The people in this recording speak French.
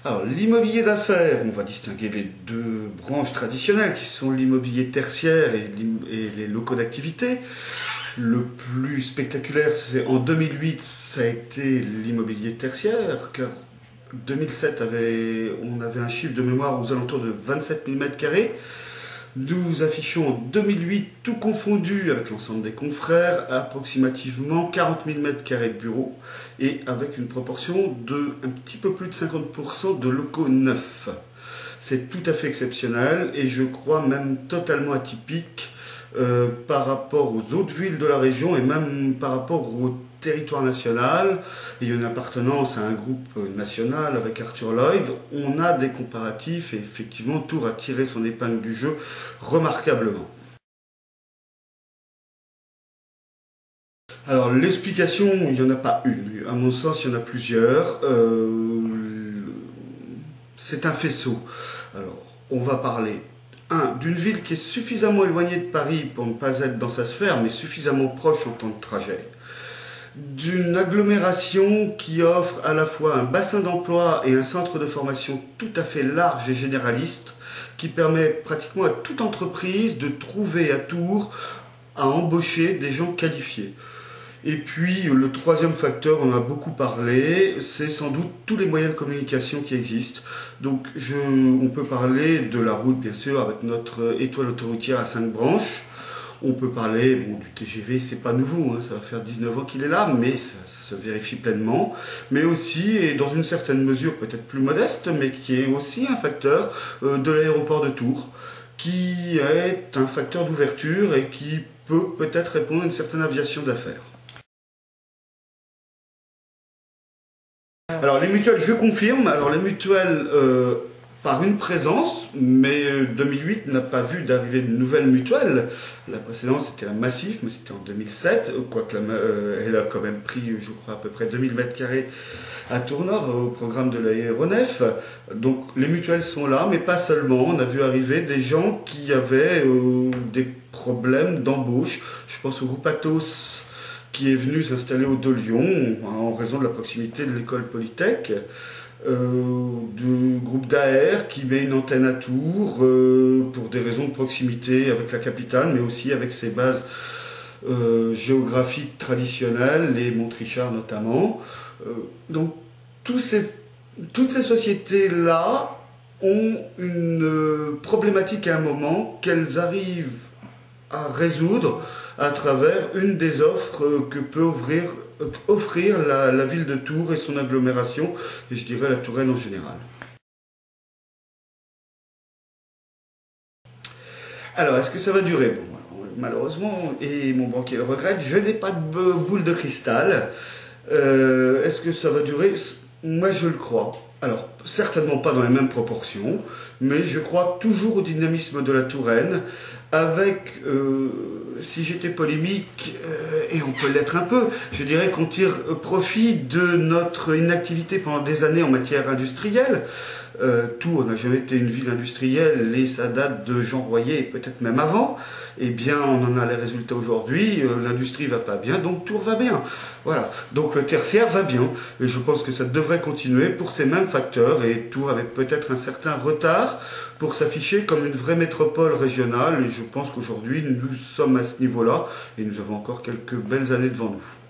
Alors, l'immobilier d'affaires, on va distinguer les deux branches traditionnelles qui sont l'immobilier tertiaire et les locaux d'activité. Le plus spectaculaire, c'est en 2008, ça a été l'immobilier tertiaire, car 2007, on avait un chiffre de mémoire aux alentours de 27 000 m². Nous affichons en 2008, tout confondu avec l'ensemble des confrères, approximativement 40 000 m² de bureaux et avec une proportion de un petit peu plus de 50% de locaux neufs. C'est tout à fait exceptionnel et je crois même totalement atypique par rapport aux autres villes de la région et même par rapport au territoire national. Il y a une appartenance à un groupe national avec Arthur Lloyd. On a des comparatifs et effectivement Tours a tiré son épingle du jeu remarquablement. Alors l'explication, il n'y en a pas une. À mon sens, il y en a plusieurs. C'est un faisceau. Alors, on va parler d'une ville qui est suffisamment éloignée de Paris pour ne pas être dans sa sphère, mais suffisamment proche en temps de trajet. D'une agglomération qui offre à la fois un bassin d'emploi et un centre de formation tout à fait large et généraliste, qui permet pratiquement à toute entreprise de trouver à Tours à embaucher des gens qualifiés. Et puis le troisième facteur, on en a beaucoup parlé, c'est sans doute tous les moyens de communication qui existent. Donc on peut parler de la route bien sûr avec notre étoile autoroutière à 5 branches. On peut parler du TGV, c'est pas nouveau, hein, ça va faire 19 ans qu'il est là, mais ça se vérifie pleinement. Mais aussi, et dans une certaine mesure peut-être plus modeste, mais qui est aussi un facteur de l'aéroport de Tours, qui est un facteur d'ouverture et qui peut peut-être répondre à une certaine aviation d'affaires. Alors les mutuelles, je confirme, alors les mutuelles par une présence, mais 2008 n'a pas vu d'arrivée de nouvelles mutuelles. La précédente c'était la Massif, mais c'était en 2007, quoique elle a quand même pris, je crois, à peu près 2000 m² à Tours-Nord au programme de l'aéronef. Donc les mutuelles sont là, mais pas seulement. On a vu arriver des gens qui avaient des problèmes d'embauche. Je pense au groupe Atos, qui est venu s'installer au de Lyon en raison de la proximité de l'école Polytech, du groupe d'AR qui met une antenne à Tours pour des raisons de proximité avec la capitale, mais aussi avec ses bases géographiques traditionnelles, les Montrichard notamment. Donc toutes ces sociétés-là ont une problématique à un moment qu'elles arrivent à résoudre à travers une des offres que peut offrir la ville de Tours et son agglomération, et je dirais la Touraine en général. Alors, est-ce que ça va durer? Bon, malheureusement, et mon banquier le regrette, je n'ai pas de boule de cristal. Est-ce que ça va durer? Moi, je le crois. Alors, certainement pas dans les mêmes proportions, mais je crois toujours au dynamisme de la Touraine, avec, si j'étais polémique, et on peut l'être un peu, je dirais qu'on tire profit de notre inactivité pendant des années en matière industrielle. Tours n'a jamais été une ville industrielle et ça date de Jean Royer et peut-être même avant. Eh bien, on en a les résultats aujourd'hui. L'industrie va pas bien, donc Tours va bien. Voilà. Donc le tertiaire va bien. Et je pense que ça devrait continuer pour ces mêmes facteurs. Et Tours avait peut-être un certain retard pour s'afficher comme une vraie métropole régionale. Et je pense qu'aujourd'hui, nous sommes à ce niveau-là et nous avons encore quelques belles années devant nous.